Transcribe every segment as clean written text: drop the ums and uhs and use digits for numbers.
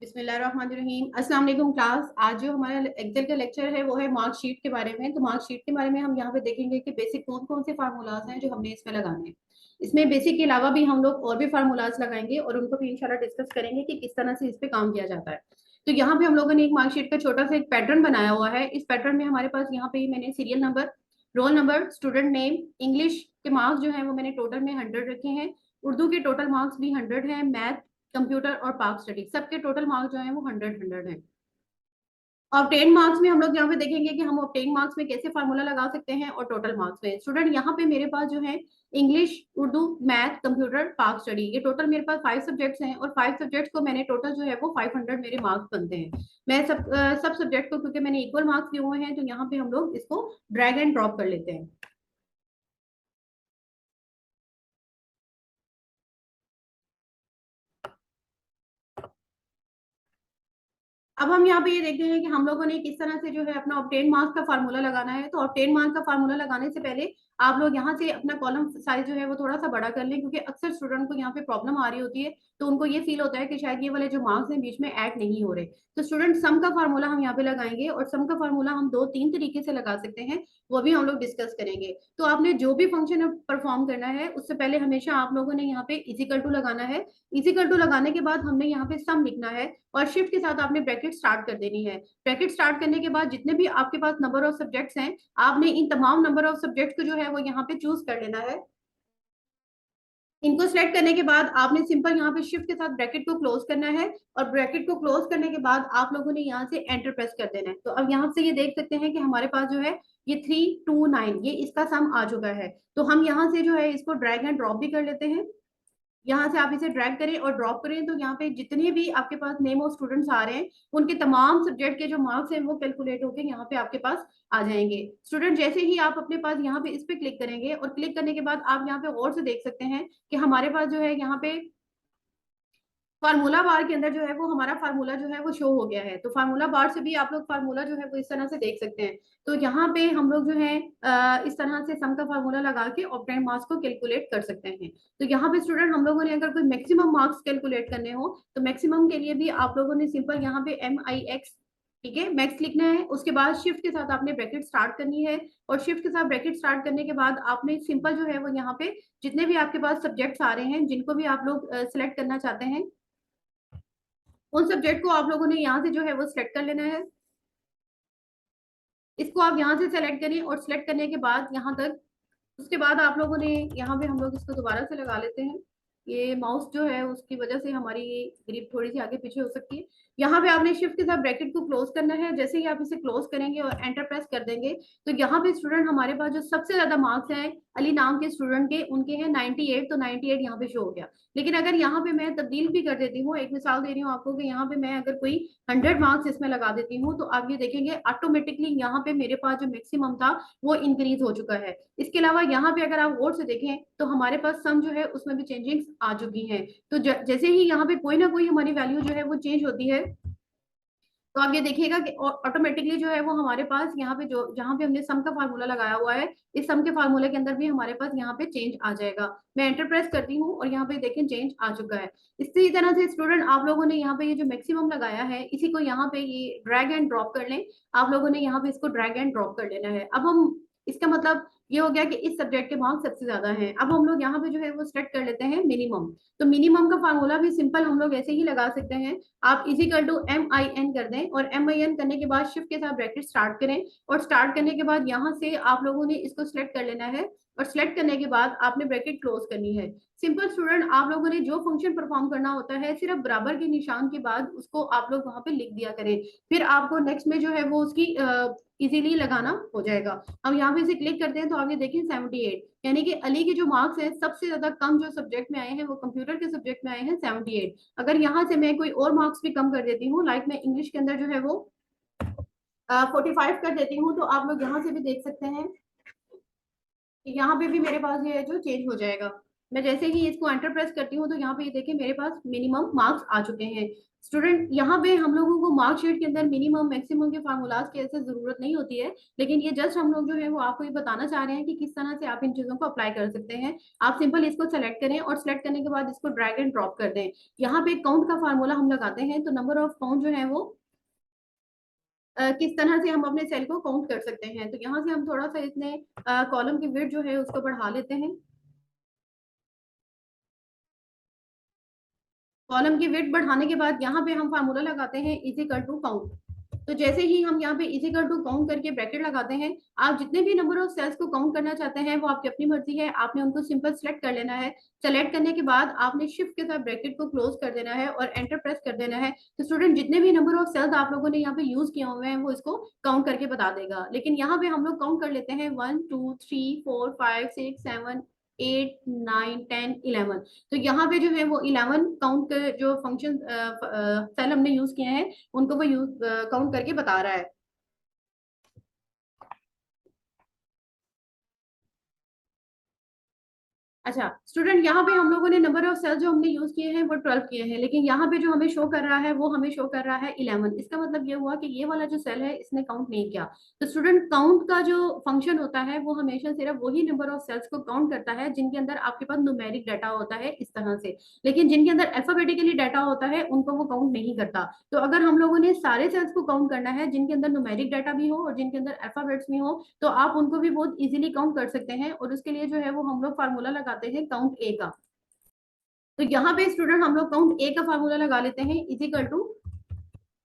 बिस्मिल्लाहिर्रहमानिर्रहीम। अस्सलाम वालेकुम क्लास। आज जो हमारा एक्सेल का लेक्चर है वो है मार्कशीट के बारे में। तो मार्कशीट के बारे में हम यहाँ पे देखेंगे कि बेसिक कौन कौन से फार्मूलाज हैं जो हमने इसमें लगाने हैं। इसमें बेसिक के अलावा भी हम लोग और भी फार्मूलाज लगाएंगे और उनको भी इंशाल्लाह डिस्कस करेंगे कि किस तरह से इस पे काम किया जाता है। तो यहाँ पे हम लोगों ने एक मार्कशीट का छोटा सा एक पैटर्न बनाया हुआ है। इस पैटर्न में हमारे पास यहाँ पे मैंने serial number, roll number, student name, English के मार्क्स जो है वो मैंने टोटल में 100 रखे हैं। उर्दू के टोटल मार्क्स भी 100 है। मैथ, कंप्यूटर और पाक स्टडी सबके टोटल मार्क्स जो है वो 100 है। ऑब्टेन मार्क्स में हम लोग यहाँ पे देखेंगे कि हम ऑब्टेन मार्क्स में कैसे फार्मूला लगा सकते हैं और टोटल मार्क्स में। स्टूडेंट यहाँ पे मेरे पास जो है इंग्लिश, उर्दू, मैथ, कंप्यूटर, पाक स्टडी, ये टोटल मेरे पास 5 सब्जेक्ट्स हैं और 5 सब्जेक्ट्स को मैंने टोटल जो है वो 500 मेरे मार्क्स बनते हैं। मैं सब सब्जेक्ट को क्योंकि मैंने इक्वल मार्क्स दिए हुए हैं तो यहाँ पे हम लोग इसको ड्रैग एंड ड्रॉप कर लेते हैं। अब हम यहाँ पे ये देखते हैं कि हम लोगों ने किस तरह से जो है अपना ऑब्टेन मार्क्स का फार्मूला लगाना है। तो ऑब्टेन मार्क्स का फार्मूला लगाने से पहले आप लोग यहाँ से अपना कॉलम साइज जो है वो थोड़ा सा बड़ा कर लें, क्योंकि अक्सर स्टूडेंट को यहाँ पे प्रॉब्लम आ रही होती है। तो उनको ये फील होता है कि शायद ये वाले जो मार्क्स हैं बीच में ऐड नहीं हो रहे। तो स्टूडेंट सम का फार्मूला हम यहाँ पे लगाएंगे और सम का फार्मूला हम 2-3 तरीके से लगा सकते हैं, वो भी हम लोग डिस्कस करेंगे। तो आपने जो भी फंक्शन परफॉर्म करना है उससे पहले हमेशा आप लोगों ने यहाँ पे इजिकल टू लगाना है। इजिकल टू लगाने के बाद हमने यहाँ पे सम लिखना है और शिफ्ट के साथ आपने ब्रैकेट स्टार्ट कर देनी है। ब्रैकेट स्टार्ट करने के बाद जितने भी आपके पास नंबर ऑफ सब्जेक्ट्स हैं, आपने इन तमाम नंबर ऑफ सब्जेक्ट्स को जो है वो यहाँ पे चूज कर लेना है। इनको सिलेक्ट करने के बाद आपने सिंपल यहाँ पे शिफ्ट के साथ ब्रैकेट को क्लोज करना है और ब्रैकेट को क्लोज करने के बाद आप लोगों ने यहाँ से एंटर प्रेस कर देना है। तो अब यहाँ से ये देख सकते हैं कि हमारे पास जो है ये 329 ये इसका सम आ चुका है। तो हम यहाँ से जो है इसको ड्रैग एंड ड्रॉप भी कर लेते हैं। यहाँ से आप इसे ड्रैग करें और ड्रॉप करें तो यहाँ पे जितने भी आपके पास नेम ऑफ स्टूडेंट्स आ रहे हैं उनके तमाम सब्जेक्ट के जो मार्क्स हैं वो कैलकुलेट होकर यहाँ पे आपके पास आ जाएंगे। स्टूडेंट जैसे ही आप अपने पास यहाँ पे इस पे क्लिक करेंगे और क्लिक करने के बाद आप यहाँ पे और से देख सकते हैं कि हमारे पास जो है यहाँ पे फार्मूला बार के अंदर जो है वो हमारा फार्मूला जो है वो शो हो गया है। तो फार्मूला बार से भी आप लोग फार्मूला जो है वो इस तरह से देख सकते हैं। तो यहाँ पे हम लोग जो है इस तरह से सम का फार्मूला लगा के ऑब्टेन मार्क्स को कैलकुलेट कर सकते हैं। तो यहाँ पे स्टूडेंट हम लोगों ने अगर कोई मैक्सिमम मार्क्स कैलकुलेट करने हो तो मैक्सिमम के लिए भी आप लोगों ने सिंपल यहाँ पे MIX, ठीक है, मैक्स लिखना है। उसके बाद शिफ्ट के साथ आपने ब्रैकेट स्टार्ट करनी है और शिफ्ट के साथ ब्रैकेट स्टार्ट करने के बाद आपने सिंपल जो है वो यहाँ पे जितने भी आपके पास सब्जेक्ट्स आ रहे हैं जिनको भी आप लोग सिलेक्ट करना चाहते हैं उन सब्जेक्ट को आप लोगों ने यहाँ से जो है वो सिलेक्ट कर लेना है। इसको आप यहाँ से सेलेक्ट करें और सिलेक्ट करने के बाद यहाँ तक, उसके बाद आप लोगों ने यहाँ पे हम लोग इसको दोबारा से लगा लेते हैं। ये माउस जो है उसकी वजह से हमारी ग्रिप थोड़ी सी आगे पीछे हो सकती है। यहाँ पे आपने शिफ्ट के साथ ब्रैकेट को क्लोज करना है। जैसे ही आप इसे क्लोज करेंगे और एंटर प्रेस कर देंगे तो यहाँ पे स्टूडेंट हमारे पास जो सबसे ज्यादा मार्क्स हैं अली नाम के स्टूडेंट के, उनके हैं 98। तो 98 यहाँ पे शो हो गया। लेकिन अगर यहाँ पे मैं तब्दील भी कर देती हूँ, एक मिसाल दे रही हूँ आपको कि यहाँ पे मैं अगर कोई 100 मार्क्स इसमें लगा देती हूँ तो आप ये देखेंगे ऑटोमेटिकली यहाँ पे मेरे पास जो मैक्सिमम था वो इंक्रीज हो चुका है। इसके अलावा यहाँ पे अगर आप गौर से देखें तो हमारे पास सम जो है उसमें भी चेंजिंग्स आ चुकी हैं। तो जैसे ही यहाँ पे कोई ना कोई हमारी वैल्यू जो है वो चेंज होती है तो आप ये देखिएगा कि ऑटोमेटिकली जो है वो हमारे पास यहाँ पे जो जहाँ पे हमने सम का फार्मूला लगाया हुआ है इस सम के फार्मूले के अंदर भी हमारे पास यहाँ पे चेंज आ जाएगा। मैं एंटर प्रेस करती हूँ और यहाँ पे देखें चेंज आ चुका है। इसी तरह से स्टूडेंट आप लोगों ने यहाँ पे ये जो मैक्सिमम लगाया है इसी को यहाँ पे ये ड्रैग एंड ड्रॉप कर लें। आप लोगों ने यहाँ पे इसको ड्रैग एंड ड्रॉप कर लेना है। अब हम इसका मतलब ये हो गया कि इस सब्जेक्ट के मार्क्स सबसे ज्यादा हैं। अब हम लोग यहाँ पे जो है वो सेट कर लेते हैं मिनिमम। तो मिनिमम का फार्मूला भी सिंपल हम लोग ऐसे ही लगा सकते हैं। आप इजिकल टू MIN कर दें और MIN करने के बाद शिफ्ट के साथ ब्रैकेट स्टार्ट करें और स्टार्ट करने के बाद यहाँ से आप लोगों ने इसको सिलेक्ट कर लेना है और सिलेक्ट करने के बाद आपने ब्रैकेट क्लोज करनी है। सिंपल स्टूडेंट आप लोगों ने जो फंक्शन परफॉर्म करना होता है सिर्फ बराबर के निशान के बाद उसको आप लोग वहां पे लिख दिया करें, फिर आपको नेक्स्ट में जो है वो उसकी इजीली लगाना हो जाएगा। हम यहाँ पे इसे क्लिक करते हैं तो आगे देखें 78, यानी कि अली के जो मार्क्स हैं सबसे ज्यादा कम जो सब्जेक्ट में आए हैं वो कंप्यूटर के सब्जेक्ट में आए हैं 78। अगर यहाँ से मैं कोई और मार्क्स भी कम कर देती हूँ, लाइक मैं इंग्लिश के अंदर जो है वो 45 कर देती हूँ, तो आप लोग यहाँ से भी देख सकते हैं कि यहाँ पे भी मेरे पास ये जो चेंज हो जाएगा। मैं जैसे ही इसको एंटर प्रेस करती हूँ तो यहाँ पे ये देखिए मेरे पास मिनिमम मार्क्स आ चुके हैं। स्टूडेंट यहाँ पे हम लोगों को मार्कशीट के अंदर मिनिमम मैक्सिमम के फार्मूलाज की ऐसे जरूरत नहीं होती है, लेकिन ये जस्ट हम लोग जो है वो आपको ये बताना चाह रहे हैं कि किस तरह से आप इन चीजों को अप्लाई कर सकते हैं। आप सिंपल इसको सेलेक्ट करें और सेलेक्ट करने के बाद इसको ड्रैग एंड ड्रॉप कर दें। यहाँ पे काउंट का फार्मूला हम लगाते हैं, तो नंबर ऑफ काउंट जो है वो किस तरह से हम अपने सेल को काउंट कर सकते हैं। तो यहाँ से हम थोड़ा सा इसने कॉलम की विड्थ जो है उसको बढ़ा लेते हैं। कॉलम की विड्थ बढ़ाने के बाद यहाँ पे हम फार्मूला लगाते हैं इज इक्वल टू काउंट। तो जैसे ही हम यहाँ पे इज इक्वल टू काउंट करके ब्रैकेट लगाते हैं, आप जितने भी नंबर ऑफ सेल्स को काउंट करना चाहते हैं वो आपकी अपनी मर्जी है, आपने उनको सिंपल सेलेक्ट कर लेना है। सेलेक्ट करने के बाद आपने शिफ्ट के साथ ब्रैकेट को क्लोज कर देना है और एंटर प्रेस कर देना है। तो स्टूडेंट जितने भी नंबर ऑफ सेल्स आप लोगों ने यहाँ पे यूज किए हुए हैं वो इसको काउंट करके बता देगा। लेकिन यहाँ पे हम लोग काउंट कर लेते हैं 1 2 3 4 5 6 7 8 9 10 11। तो यहाँ पे जो है वो 11 काउंट जो फंक्शन सेल हमने यूज किए हैं उनको वो यूज काउंट करके बता रहा है। अच्छा स्टूडेंट, यहाँ पे हम लोगों ने नंबर ऑफ सेल जो हमने यूज किए हैं वो 12 किए हैं, लेकिन यहाँ पे जो हमें शो कर रहा है वो हमें शो कर रहा है 11। इसका मतलब ये हुआ कि ये वाला जो सेल है इसने काउंट नहीं किया। तो स्टूडेंट, काउंट का जो फंक्शन होता है वो हमेशा सिर्फ वही नंबर ऑफ सेल्स को काउंट करता है जिनके अंदर आपके पास न्यूमेरिक डाटा होता है इस तरह से, लेकिन जिनके अंदर अल्फाबेटिकली डाटा होता है उनको वो काउंट नहीं करता। तो अगर हम लोगों ने सारे सेल्स को काउंट करना है जिनके अंदर न्यूमेरिक डाटा भी हो और जिनके अंदर अल्फाबेट्स भी हो, तो आप उनको भी बहुत इजीली काउंट कर सकते हैं। और उसके लिए जो है वो हम लोग फार्मूला लगाते हैं काउंट ए का। तो यहाँ पे स्टूडेंट हम लोग काउंट ए का फार्मूला लगा लेते हैं इज इक्वल टू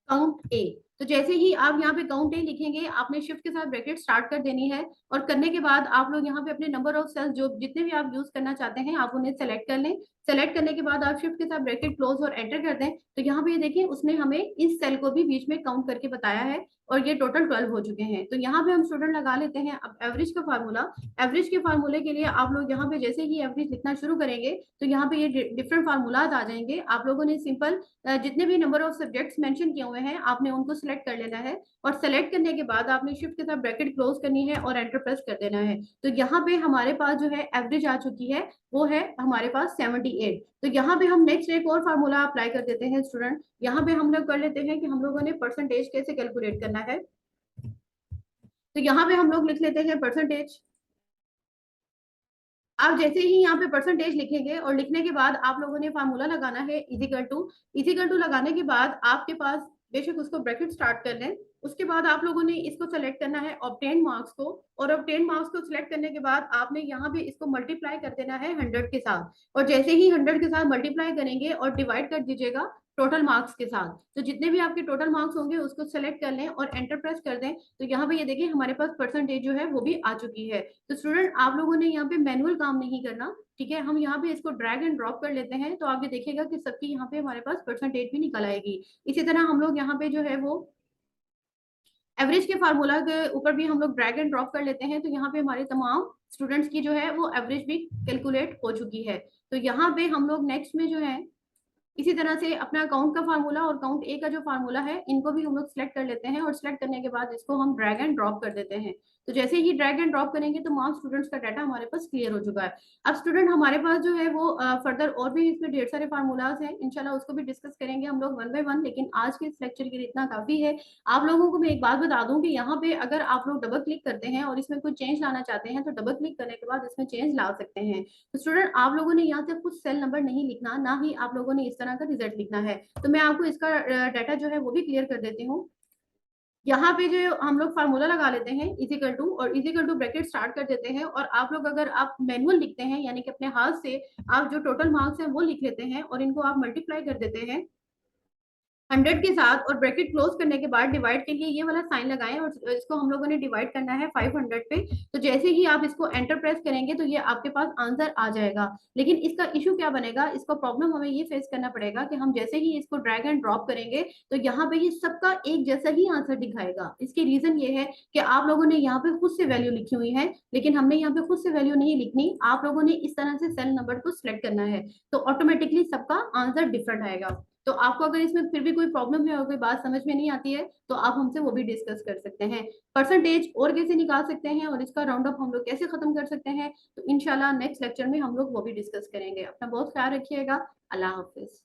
काउंट ए। तो जैसे ही आप यहाँ पे काउंट ए लिखेंगे, आपने शिफ्ट के साथ ब्रैकेट स्टार्ट कर देनी है और करने के बाद आप लोग यहाँ पे अपने नंबर ऑफ सेल्स जो जितने भी आप यूज करना चाहते हैं आप उन्हें सेलेक्ट कर लें। सेलेक्ट करने के बाद आप शिफ्ट के साथ ब्रैकेट क्लोज और एंटर कर दें। तो यहाँ पे ये देखिए उसने हमें इस सेल को भी बीच में काउंट करके बताया है और ये टोटल 12 हो चुके हैं। तो यहाँ पे हम स्टूडेंट लगा लेते हैं अब एवरेज का फार्मूला। एवरेज के फार्मूले के लिए आप लोग यहाँ पे जैसे ही एवरेज लिखना शुरू करेंगे तो यहाँ पे ये डिफरेंट फार्मूलाज आ जाएंगे। आप लोगों ने सिंपल जितने भी नंबर ऑफ सब्जेक्ट्स मेंशन किए हुए हैं आपने उनको सिलेक्ट कर लेना है और सेलेक्ट करने के बाद आपने शिफ्ट के साथ ब्रैकेट क्लोज करनी है और एंटर प्रेस कर देना है। तो यहाँ पे हमारे पास जो है एवरेज आ चुकी है, वो है हमारे पास 78। तो यहाँ पे हम नेक्स्ट एक और फार्मूला अप्लाई कर देते हैं स्टूडेंट। यहाँ पे हम लोग कर लेते हैं कि हम लोगों ने परसेंटेज कैसे कैलकुलेट करना है। तो यहाँ पे हम लोग लिख लेते हैं परसेंटेज। आप जैसे ही यहाँ पे परसेंटेज लिखेंगे और लिखने के बाद आप लोगों ने फार्मूला लगाना है इजिकल टू लगाने के बाद आपके पास बेशक उसको ब्रैकेट स्टार्ट कर लें। उसके बाद आप लोगों ने इसको सेलेक्ट करना है ऑब्टेन मार्क्स को, और ऑब्टेन मार्क्स को सिलेक्ट करने के बाद आपने यहाँ पे इसको मल्टीप्लाई कर देना है 100 के साथ। और जैसे ही 100 के साथ मल्टीप्लाई करेंगे और डिवाइड कर दीजिएगा टोटल मार्क्स के साथ। तो जितने भी आपके टोटल मार्क्स होंगे उसको सेलेक्ट कर लें और एंटर प्रेस कर दें। तो यहाँ पे ये देखिए हमारे पास परसेंटेज जो है वो भी आ चुकी है। तो स्टूडेंट, आप लोगों ने यहाँ पे मैनुअल काम नहीं करना, ठीक है। हम यहाँ पे इसको ड्रैग एंड ड्रॉप कर लेते हैं तो आगे देखिएगा कि सबकी यहाँ पे हमारे पास परसेंटेज भी निकल आएगी। इसी तरह हम लोग यहाँ पे जो है वो एवरेज के फार्मूला के ऊपर भी हम लोग ड्रैग एंड ड्रॉप कर लेते हैं। तो यहाँ पे हमारे तमाम स्टूडेंट्स की जो है वो एवरेज भी कैलकुलेट हो चुकी है। तो यहाँ पे हम लोग नेक्स्ट में जो है इसी तरह से अपना काउंट का फार्मूला और काउंट ए का जो फार्मूला है इनको भी हम लोग सिलेक्ट कर लेते हैं और सिलेक्ट करने के बाद इसको हम ड्रैग एंड ड्रॉप कर देते हैं। तो जैसे ही ड्रैग एंड ड्रॉप करेंगे तो मार्क्स स्टूडेंट्स का डाटा हमारे पास क्लियर हो चुका है। अब स्टूडेंट हमारे पास जो है वो फर्दर और भी इसमें ढेर सारे फार्मूलाज हैं, इंशाल्लाह उसको भी डिस्कस करेंगे हम लोग वन बाय वन, लेकिन आज के इस लेक्चर के लिए इतना काफी है। आप लोगों को मैं एक बात बता दूं कि यहाँ पे अगर आप लोग डबल क्लिक करते हैं और इसमें कोई चेंज लाना चाहते हैं तो डबल क्लिक करने के बाद इसमें चेंज ला सकते हैं। तो स्टूडेंट, आप लोगों ने यहाँ से कुछ सेल नंबर नहीं लिखना, ना ही आप लोगों ने इस तरह का रिजल्ट लिखना है। तो मैं आपको इसका डाटा जो है वो भी क्लियर कर देती हूँ। यहाँ पे जो हम लोग फार्मूला लगा लेते हैं इजिकल टू, और इजिकल टू ब्रैकेट स्टार्ट कर देते हैं। और आप लोग अगर आप मैनुअल लिखते हैं यानी कि अपने हाथ से आप जो टोटल मार्क्स हैं वो लिख लेते हैं और इनको आप मल्टीप्लाई कर देते हैं 100 के साथ और ब्रैकेट क्लोज करने के बाद डिवाइड के लिए ये वाला साइन लगाएं और इसको हम लोगों ने डिवाइड करना है 500 पे। तो जैसे ही आप इसको एंटर प्रेस करेंगे तो ये आपके पास आंसर आ जाएगा। लेकिन इसका इशू क्या बनेगा, इसका प्रॉब्लम हमें ये फेस करना पड़ेगा कि हम जैसे ही इसको ड्रैग एंड ड्रॉप करेंगे तो यहाँ पे ये सबका एक जैसा ही आंसर दिखाएगा। इसकी रीजन ये है कि आप लोगों ने यहाँ पे खुद से वैल्यू लिखी हुई है, लेकिन हमने यहाँ पे खुद से वैल्यू नहीं लिखनी। आप लोगों ने इस तरह से सेल नंबर को सिलेक्ट करना है तो ऑटोमेटिकली सबका आंसर डिफरेंट आएगा। तो आपको अगर इसमें फिर भी कोई प्रॉब्लम है और कोई बात समझ में नहीं आती है, तो आप हमसे वो भी डिस्कस कर सकते हैं। परसेंटेज और कैसे निकाल सकते हैं और इसका राउंड अप हम लोग कैसे खत्म कर सकते हैं, तो इंशाल्लाह नेक्स्ट लेक्चर में हम लोग वो भी डिस्कस करेंगे। अपना बहुत ख्याल रखिएगा। अल्लाह हाफिज।